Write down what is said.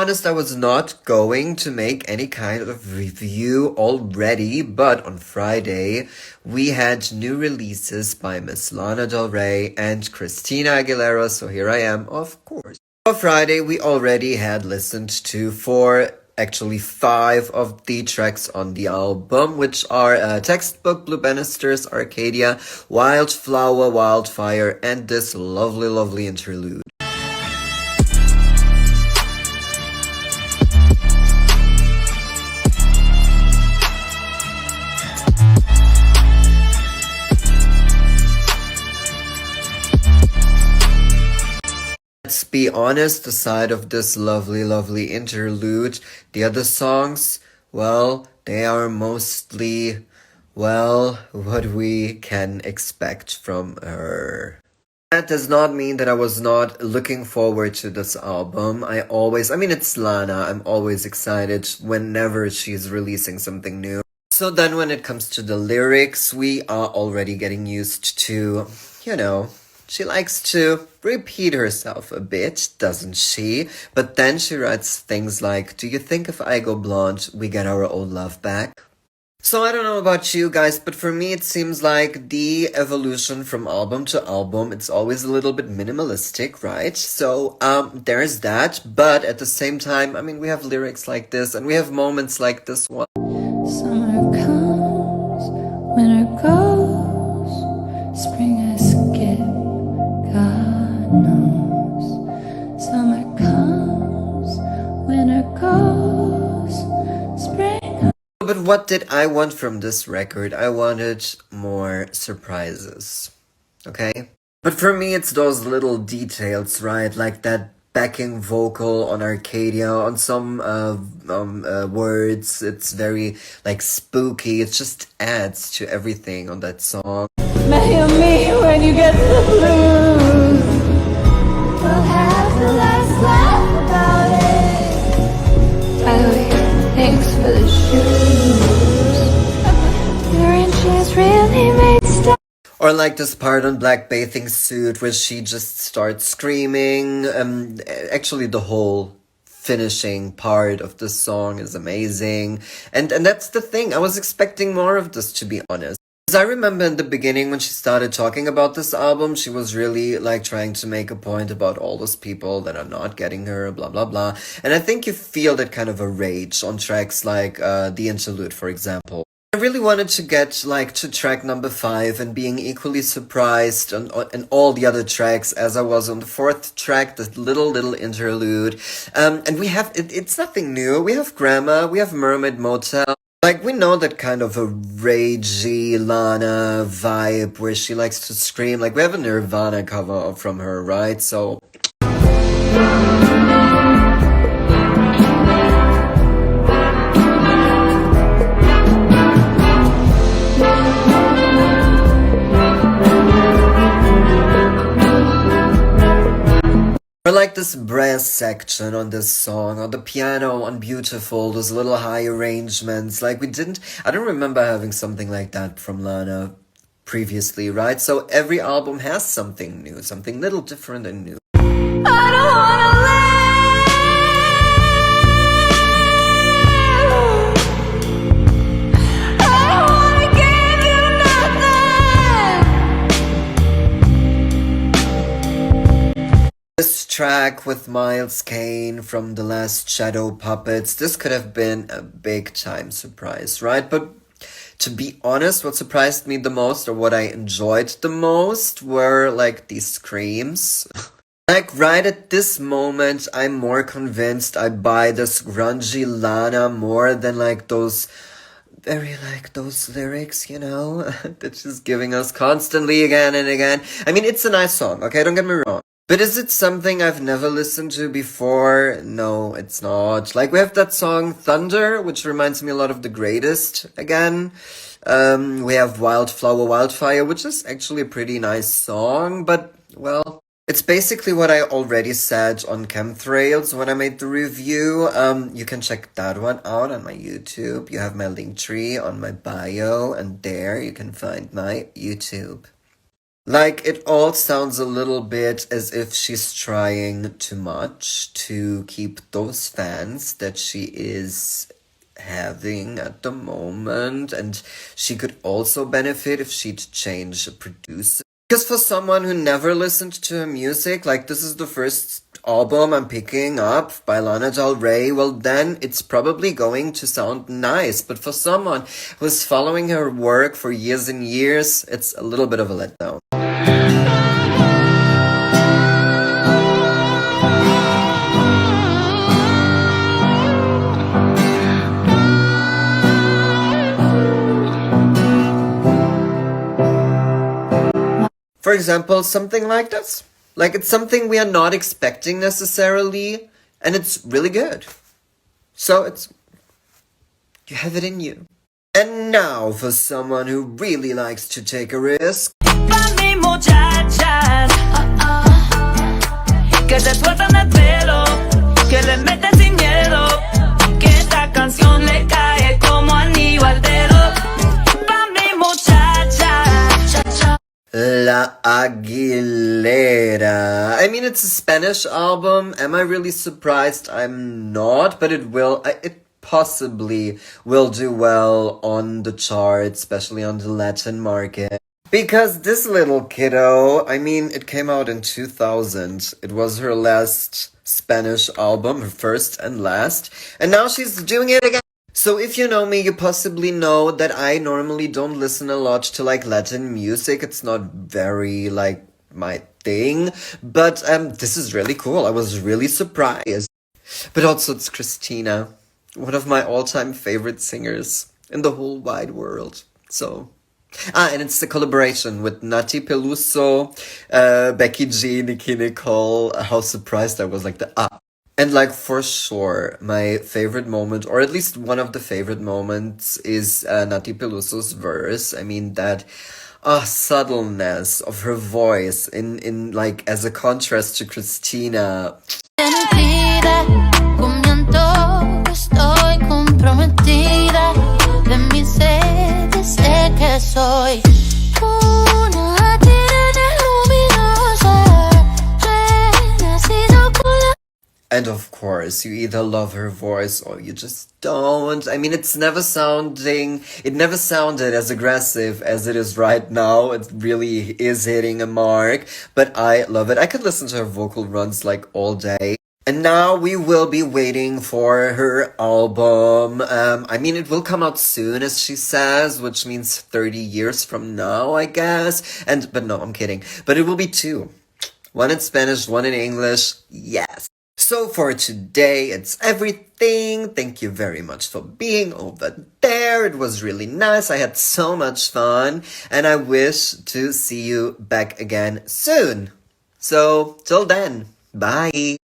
honest, I was not going to make any kind of review already, but on Friday we had new releases by Miss Lana Del Rey and Christina Aguilera, so here I am, of course. On Friday we already had listened to actually five of the tracks on the album, which are Textbook, Blue Banisters, Arcadia, Wildflower, Wildfire, and this lovely, lovely interlude. Let's be honest, aside of this lovely, lovely interlude, the other songs, well, they are mostly, well, what we can expect from her. That does not mean that I was not looking forward to this album. I mean, it's Lana. I'm always excited whenever she's releasing something new. So then when it comes to the lyrics, we are already getting used to, she likes to repeat herself a bit, doesn't she? But then she writes things like, do you think if I go blonde, we get our old love back? So I don't know about you guys, but for me it seems like the evolution from album to album, it's always a little bit minimalistic, right? So there's that, but at the same time, I mean, we have lyrics like this, and we have moments like this one. Summer comes, winter goes, spring I skip, God knows. Summer comes, winter goes, spring. But what did I want from this record? I wanted more surprises, okay? But for me, it's those little details, right? Like that backing vocal on Arcadia, on some words, it's very, like, spooky. It just adds to everything on that song. Mail me when you get the blues. We'll have the last laugh about it. By the way, thanks for the shoes. Your inches really made stuff. Or like this part on Black Bathing Suit where she just starts screaming. Actually, the whole finishing part of the song is amazing. And that's the thing. I was expecting more of this, to be honest. Because I remember in the beginning when she started talking about this album, she was really like trying to make a point about all those people that are not getting her, blah, blah, blah. And I think you feel that kind of a rage on tracks like the interlude, for example. I really wanted to get like to track number 5 and being equally surprised on all the other tracks as I was on the 4th track, the little interlude. And we have, it's nothing new. We have Grammar, we have Mermaid Motel. Like, we know that kind of a ragey Lana vibe where she likes to scream. Like, we have a Nirvana cover from her, right? So or like this brass section on this song, or the piano on Beautiful, those little high arrangements. Like I don't remember having something like that from Lana previously, right? So every album has something new, something little different and new. I don't wanna live. This track with Miles Kane from The Last Shadow Puppets, this could have been a big time surprise, right? But to be honest, what surprised me the most, or what I enjoyed the most, were like these screams. Like right at this moment, I'm more convinced I buy this grungy Lana more than like those lyrics, that she's giving us constantly again and again. I mean, it's a nice song, okay? Don't get me wrong. But is it something I've never listened to before? No, it's not. Like, we have that song Thunder, which reminds me a lot of The Greatest again. We have Wildflower, Wildfire, which is actually a pretty nice song, but, well, it's basically what I already said on Chemtrails when I made the review. You can check that one out on my YouTube. You have my link tree on my bio, and there you can find my YouTube. Like, it all sounds a little bit as if she's trying too much to keep those fans that she is having at the moment, and she could also benefit if she'd change a producer. Because for someone who never listened to her music, like this is the first album I'm picking up by Lana Del Rey, well then it's probably going to sound nice. But for someone who's following her work for years and years, it's a little bit of a letdown. For example, something like this. Like it's something we are not expecting necessarily, and it's really good. So it's, you have it in you. And now for someone who really likes to take a risk. Pa' mi muchachas, que se sueltan el pelo, que le meten sin miedo, que esta canción le cae como anillo al dedo. Pa' mi muchacha. La Aguilera. I mean, it's a Spanish album. Am I really surprised? I'm not, but it possibly will do well on the charts, especially on the Latin market. Because this little kiddo, I mean, it came out in 2000. It was her last Spanish album, her first and last. And now she's doing it again. So if you know me, you possibly know that I normally don't listen a lot to like Latin music. It's not very like my thing. But this is really cool. I was really surprised. But also it's Christina, one of my all-time favorite singers in the whole wide world. So and it's the collaboration with Nati Peluso, Becky G, Nicki Nicole. How surprised I was, like the And like for sure, my favorite moment, or at least one of the favorite moments, is Nati Peluso's verse. I mean that subtleness of her voice in like as a contrast to Christina. Mentira, con mi antojo estoy comprometida. De mi sed sé que soy una tirana luminosa, renacido con la. And of course, you either love her voice or you just don't. I mean, it never sounded as aggressive as it is right now. It really is hitting a mark, but I love it. I could listen to her vocal runs like all day. And now we will be waiting for her album. I mean, it will come out soon, as she says, which means 30 years from now, I guess. But no, I'm kidding. But it will be two. One in Spanish, one in English. Yes. So for today, it's everything. Thank you very much for being over there. It was really nice. I had so much fun. And I wish to see you back again soon. So, till then, bye.